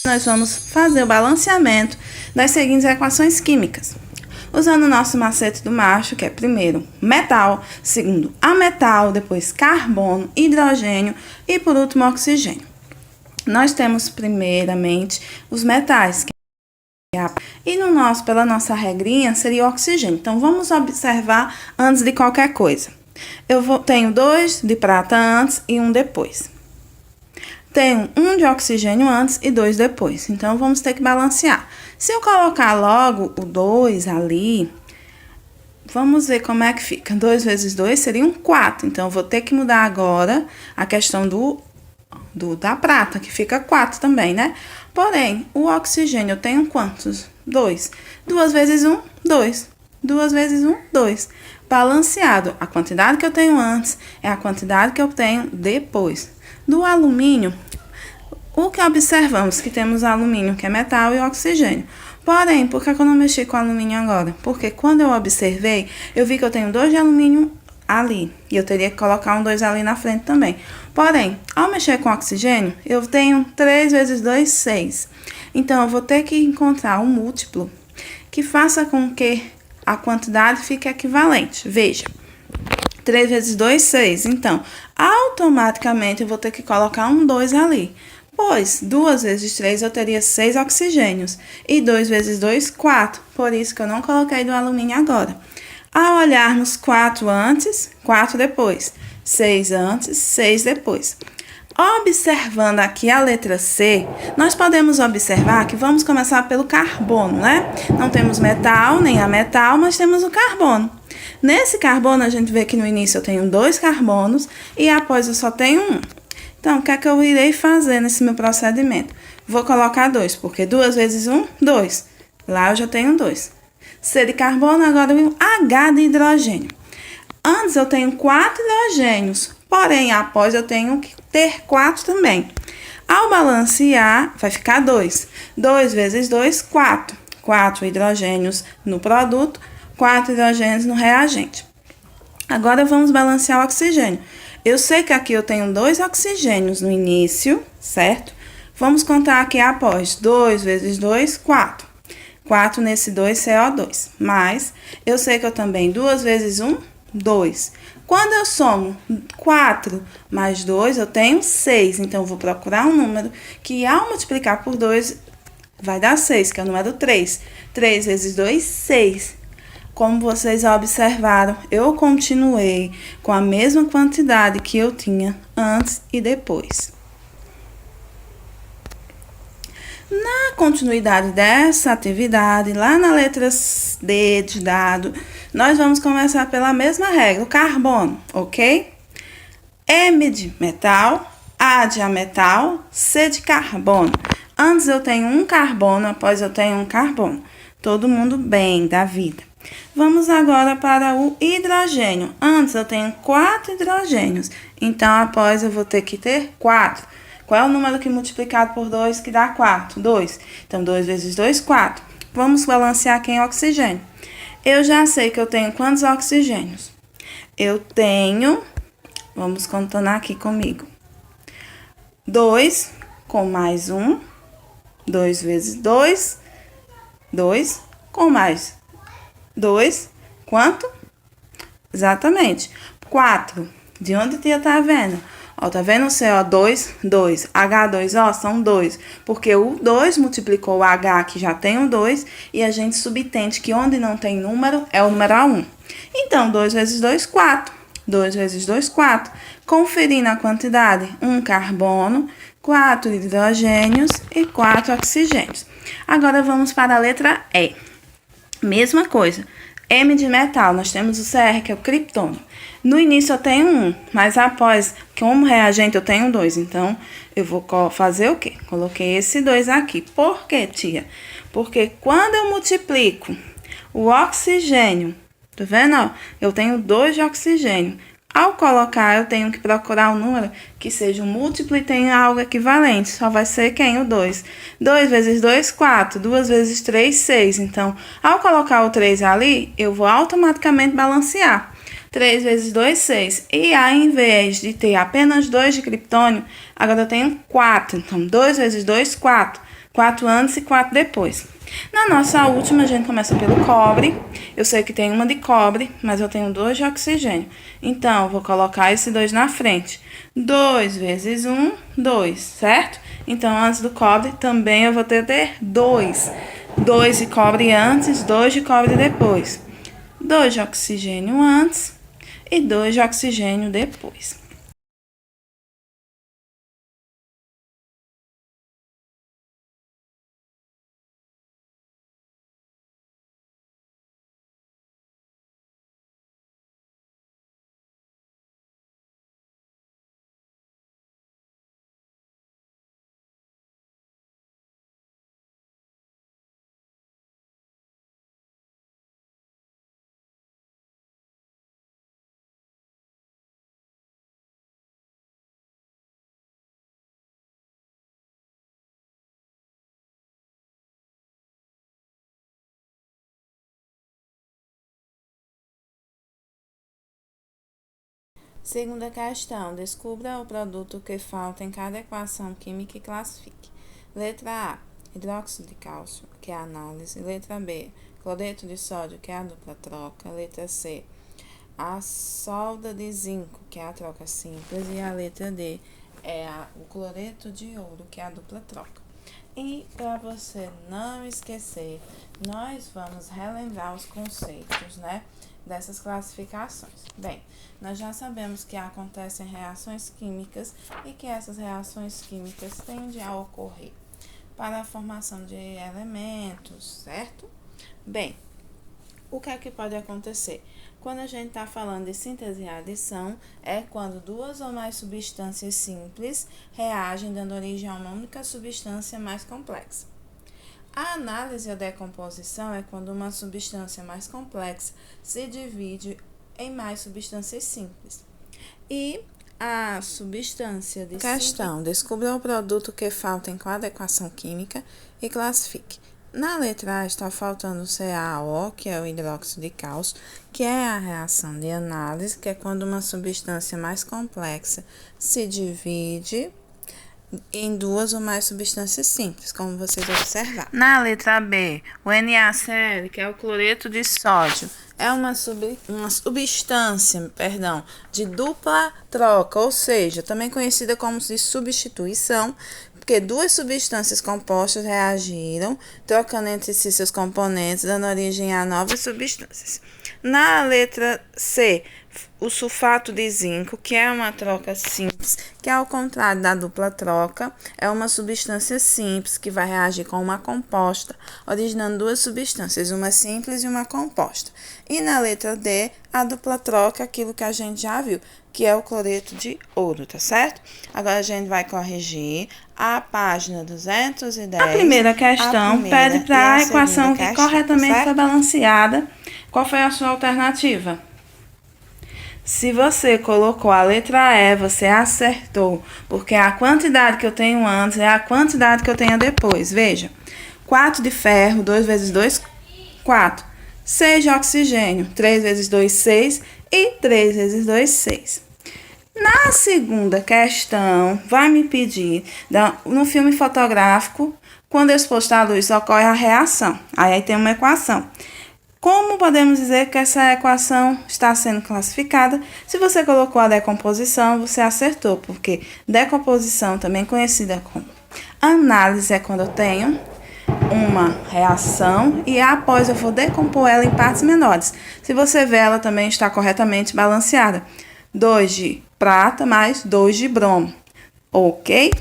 nós vamos fazer o balanceamento das seguintes equações químicas. Usando o nosso macete do macho, que é primeiro metal, segundo ametal, depois carbono, hidrogênio e por último oxigênio. Nós temos primeiramente os metais, e pela nossa regrinha seria o oxigênio. Então vamos observar antes de qualquer coisa. Tenho 2 de prata antes e 1 depois. Tenho 1 de oxigênio antes e 2 depois. Então, vamos ter que balancear. Se eu colocar logo o 2 ali, vamos ver como é que fica. 2 vezes 2 seriam 4. Então, eu vou ter que mudar agora a questão da prata, que fica 4 também, né? Porém, o oxigênio eu tenho quantos? 2. 2 vezes 1, 2. 2 vezes 1, 2. Balanceado. A quantidade que eu tenho antes é a quantidade que eu tenho depois. Do alumínio, o que observamos? Que temos alumínio, que é metal, e oxigênio. Porém, por que eu não mexi com alumínio agora? Porque quando eu observei, eu vi que eu tenho 2 de alumínio ali. E eu teria que colocar um 2 ali na frente também. Porém, ao mexer com oxigênio, eu tenho 3 vezes 2, 6. Então, eu vou ter que encontrar um múltiplo que faça com que a quantidade fique equivalente. Veja. 3 vezes 2, 6. Então, automaticamente eu vou ter que colocar um 2 ali. Pois, 2 vezes 3 eu teria 6 oxigênios. E 2 vezes 2, 4. Por isso que eu não coloquei do alumínio agora. Ao olharmos 4 antes, 4 depois. 6 antes, 6 depois. Observando aqui a letra C, nós podemos observar que vamos começar pelo carbono, né? Não temos metal nem ametal, mas temos o carbono. Nesse carbono, a gente vê que no início eu tenho 2 carbonos e após eu só tenho 1. Então, o que é que eu irei fazer nesse meu procedimento? Vou colocar 2, porque 2 vezes 1, 2. Lá eu já tenho 2. C de carbono, agora o H de hidrogênio. Antes eu tenho 4 hidrogênios, porém após eu tenho que ter 4 também. Ao balancear, vai ficar 2. 2 vezes 2, 4. 4 hidrogênios no produto, 4 hidrogênios no reagente. Agora vamos balancear o oxigênio. Eu sei que aqui eu tenho 2 oxigênios no início, certo? Vamos contar aqui após. 2 vezes 2, 4. 4 nesse 2, CO2. Mas eu sei que eu também 2 vezes 1, 2. Quando eu somo 4 mais 2, eu tenho 6. Então, eu vou procurar um número que ao multiplicar por 2 vai dar 6, que é o número 3. 3 vezes 2, 6. Como vocês observaram, eu continuei com a mesma quantidade que eu tinha antes e depois. Na continuidade dessa atividade, lá na letra D de dado, nós vamos começar pela mesma regra, o carbono, ok? M de metal, A de ametal, C de carbono. Antes eu tenho um carbono, após eu tenho um carbono. Todo mundo bem da vida. Vamos agora para o hidrogênio. Antes eu tenho 4 hidrogênios, então após eu vou ter que ter 4. Qual é o número que multiplicado por 2 que dá 4? 2. Então, 2 vezes 2, 4. Vamos balancear aqui em oxigênio. Eu já sei que eu tenho quantos oxigênios? Eu tenho, vamos contando aqui comigo. 2 com mais 1. 2 vezes 2. 2 com mais 2. Quanto? Exatamente. 4. De onde tia tá vendo? Ó, tá vendo o CO2? 2. H2O são 2. Porque o 2 multiplicou o H, que já tem o 2, e a gente subentende que onde não tem número é o numeral 1. Então, 2 vezes 2, 4. 2 vezes 2, 4. Conferindo a quantidade, 1 carbono, 4 hidrogênios e 4 oxigênios. Agora, vamos para a letra E. Mesma coisa. M de metal, nós temos o Cr, que é o criptônio. No início eu tenho 1, mas após, como reagente, eu tenho 2. Então, eu vou fazer o quê? Coloquei esse 2 aqui. Por quê, tia? Porque quando eu multiplico o oxigênio, tá vendo? Ó, eu tenho 2 de oxigênio. Ao colocar, eu tenho que procurar um número que seja um múltiplo e tenha algo equivalente. Só vai ser quem? O 2. 2 vezes 2, 4. 2 vezes 3, 6. Então, ao colocar o 3 ali, eu vou automaticamente balancear. 3 vezes 2, 6. E ao invés de ter apenas 2 de criptônio, agora eu tenho 4. Então, 2 vezes 2, 4. 4 antes e 4 depois. Na nossa última, a gente começa pelo cobre. Eu sei que tem uma de cobre, mas eu tenho 2 de oxigênio. Então, eu vou colocar esse 2 na frente. 2 vezes 1, 2, certo? Então, antes do cobre, também eu vou ter 2. 2 de cobre antes, 2 de cobre depois. 2 de oxigênio antes e 2 de oxigênio depois. Segunda questão. Descubra o produto que falta em cada equação química e classifique. Letra A, hidróxido de cálcio, que é a análise. Letra B, cloreto de sódio, que é a dupla troca. Letra C, a solda de zinco, que é a troca simples. E a letra D é o cloreto de ouro, que é a dupla troca. E para você não esquecer, nós vamos relembrar os conceitos, né, dessas classificações. Bem, nós já sabemos que acontecem reações químicas e que essas reações químicas tendem a ocorrer para a formação de elementos, certo? Bem, o que é que pode acontecer? Quando a gente está falando de síntese e adição, é quando 2 ou mais substâncias simples reagem, dando origem a uma única substância mais complexa. A análise ou decomposição é quando uma substância mais complexa se divide em mais substâncias simples. E a substância de questão, descubra o produto que falta em cada equação química e classifique. Na letra A está faltando o CaO, que é o hidróxido de cálcio, que é a reação de análise, que é quando uma substância mais complexa se divide em 2 ou mais substâncias simples, como vocês observaram. Na letra B, o NaCl, que é o cloreto de sódio, é uma substância, de dupla troca, ou seja, também conhecida como de substituição, porque 2 substâncias compostas reagiram, trocando entre si seus componentes, dando origem a novas substâncias. Na letra C, o sulfato de zinco, que é uma troca simples, que ao contrário da dupla troca, é uma substância simples que vai reagir com uma composta, originando 2 substâncias, uma simples e uma composta. E na letra D, a dupla troca, aquilo que a gente já viu, que é o cloreto de ouro, tá certo? Agora a gente vai corrigir a página 210. A primeira questão pede para a equação que corretamente foi balanceada. Qual foi a sua alternativa? Se você colocou a letra E, você acertou, porque a quantidade que eu tenho antes é a quantidade que eu tenho depois. Veja, 4 de ferro, 2 vezes 2, 4. 6 de oxigênio, 3 vezes 2, 6. E 3 vezes 2, 6. Na segunda questão, vai me pedir, no filme fotográfico, quando exposto à luz, ocorre a reação. Aí tem uma equação. Como podemos dizer que essa equação está sendo classificada? Se você colocou a decomposição, você acertou, porque decomposição, também conhecida como análise, é quando eu tenho uma reação e após eu vou decompor ela em partes menores. Se você vê, ela também está corretamente balanceada. 2 de prata mais 2 de bromo. Ok?